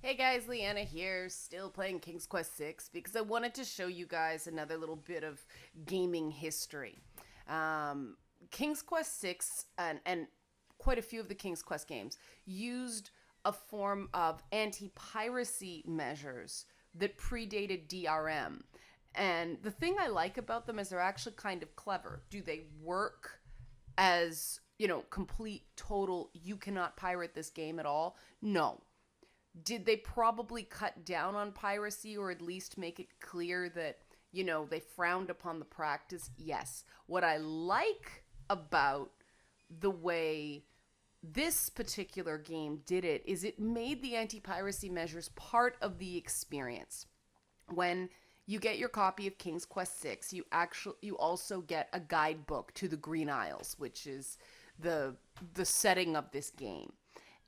Hey guys, Leanna here, still playing King's Quest VI because I wanted to show you guys another little bit of gaming history. King's Quest VI and quite a few of the King's Quest games used a form of anti-piracy measures that predated DRM. And the thing I like about them is they're actually kind of clever. Do they work as, complete, total, you cannot pirate this game at all? No. Did they probably cut down on piracy or at least make it clear that, they frowned upon the practice? Yes. What I like about the way this particular game did it is it made the anti-piracy measures part of the experience. When you get your copy of King's Quest VI, you also get a guidebook to the Green Isles, which is the setting of this game.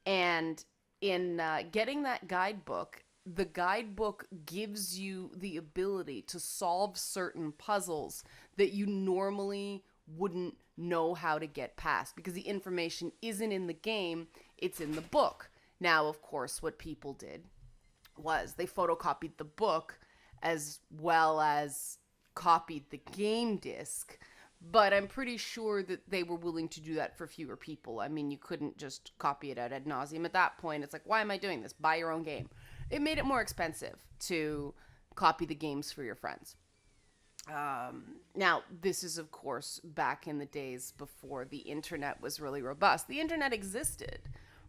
And in getting that guidebook, the guidebook gives you the ability to solve certain puzzles that you normally wouldn't know how to get past because the information isn't in the game, it's in the book. Now, of course, what people did was they photocopied the book as well as copied the game disc. But I'm pretty sure that they were willing to do that for fewer people. I mean, you couldn't just copy it ad nauseum. At that point, it's like, why am I doing this? Buy your own game. It made it more expensive to copy the games for your friends. Now, this is, of course, back in the days before the internet was really robust. The internet existed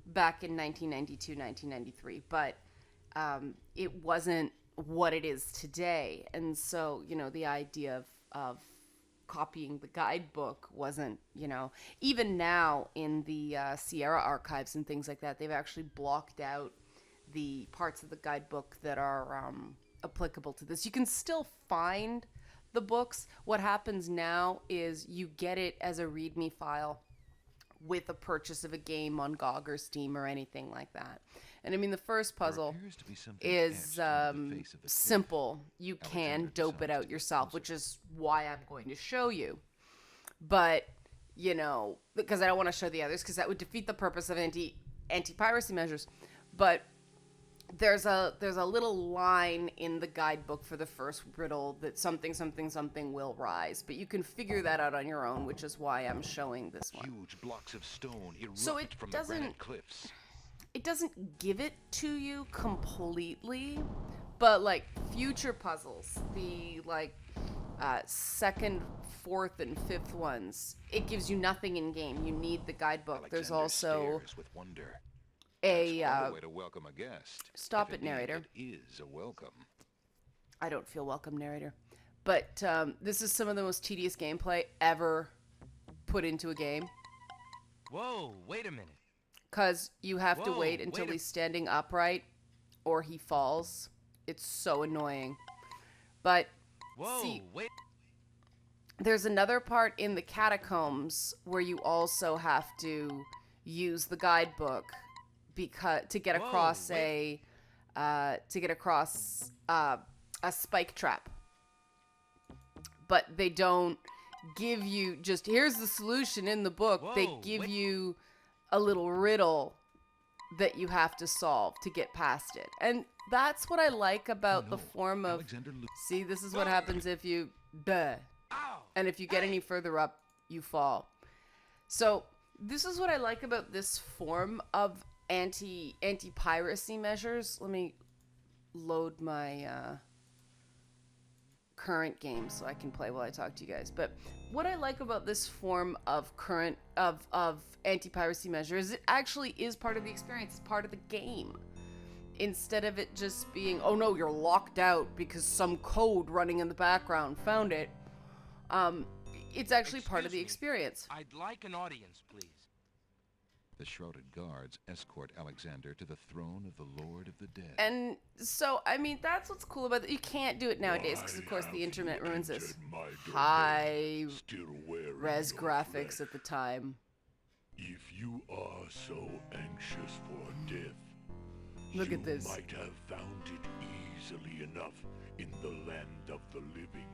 back in 1992, 1993, but it wasn't what it is today. And so, the idea of copying the guidebook wasn't, even now in the Sierra archives and things like that, they've actually blocked out the parts of the guidebook that are applicable to this. You can still find the books. What happens now is you get it as a README file with a purchase of a game on GOG or Steam or anything like that. And I mean, the first puzzle is simple. You can dope it out yourself, which is why I'm going to show you. But, because I don't want to show the others, because that would defeat the purpose of anti-piracy measures. But there's a little line in the guidebook for the first riddle that something, something, something will rise. But you can figure that out on your own, which is why I'm showing this one. Huge blocks of stone erupt So it from the granite cliffs. It doesn't give it to you completely, but like future puzzles, the second, fourth, and fifth ones, it gives you nothing in game. You need the guidebook. Alexander There's also stares with wonder. a That's one way to welcome a guest. stop If it, indeed narrator. It is a welcome. I don't feel welcome, narrator. But this is some of the most tedious gameplay ever put into a game. Whoa, wait a minute. Because you have to Whoa, wait until wait a- he's standing upright or he falls. It's so annoying. But Whoa, see, wait. there's another part in the catacombs where you also have to use the guidebook to get Whoa, across wait. a spike trap. But they don't give you just here's the solution in the book. Whoa, they give wait. you a little riddle that you have to solve to get past it. And that's what I like about the form of Alexander see, this is what happens if you duh. Ow. And if you get any further up, you fall. So this is what I like about this form of anti-piracy measures. Let me load my current game so I can play while I talk to you guys. But what I like about this form of current of anti-piracy measures, it actually is part of the experience. It's part of the game. Instead of it just being, oh no, you're locked out because some code running in the background found it. It's actually part of the Excuse me. experience. I'd like an audience, please. The shrouded guards escort Alexander to the throne of the Lord of the Dead. And so, I mean, that's what's cool about it. You can't do it nowadays because, of course, the internet ruins this. High res graphics at the time. If you are so anxious for death, Look you at this. might have found it easily enough in the land of the living.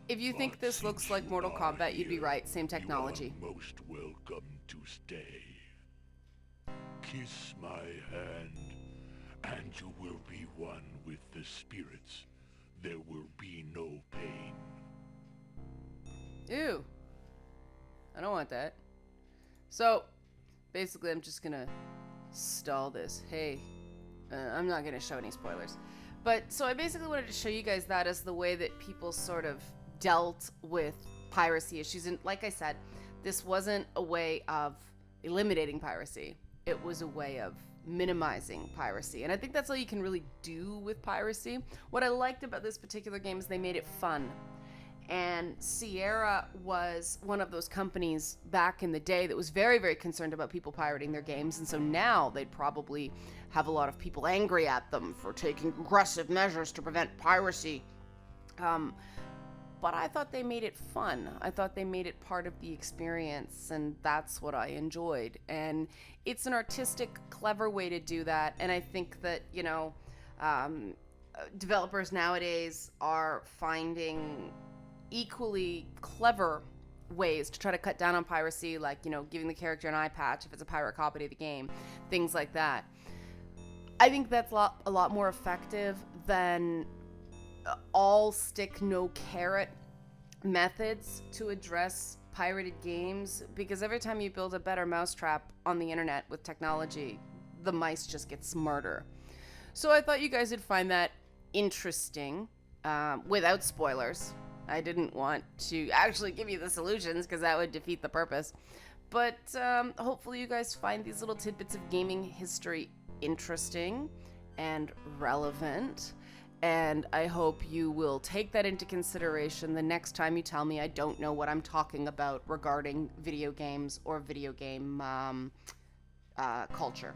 If you think But this looks since like you Mortal are Kombat, you'd be here, right. Same technology. You are most welcome to stay. Kiss my hand, And you will be one with the spirits. There will be no pain. Ew. I don't want that. So, basically, I'm just gonna stall this. Hey, I'm not gonna show any spoilers. But, so I basically wanted to show you guys that as the way that people sort of dealt with piracy issues. And like I said, this wasn't a way of eliminating piracy. It was a way of minimizing piracy. And I think that's all you can really do with piracy. What I liked about this particular game is they made it fun. And Sierra was one of those companies back in the day that was very, very concerned about people pirating their games. And so now they'd probably have a lot of people angry at them for taking aggressive measures to prevent piracy. But I thought they made it fun. I thought they made it part of the experience, and that's what I enjoyed. And it's an artistic, clever way to do that. And I think that, you know, developers nowadays are finding equally clever ways to try to cut down on piracy, like, you know, giving the character an eye patch if it's a pirate copy of the game, things like that. I think that's a lot more effective than all stick, no carrot methods to address pirated games, because every time you build a better mousetrap on the internet with technology, the mice just get smarter. So I thought you guys would find that interesting, without spoilers. I didn't want to actually give you the solutions because that would defeat the purpose. But hopefully you guys find these little tidbits of gaming history interesting and relevant. And I hope you will take that into consideration the next time you tell me I don't know what I'm talking about regarding video games or video game culture.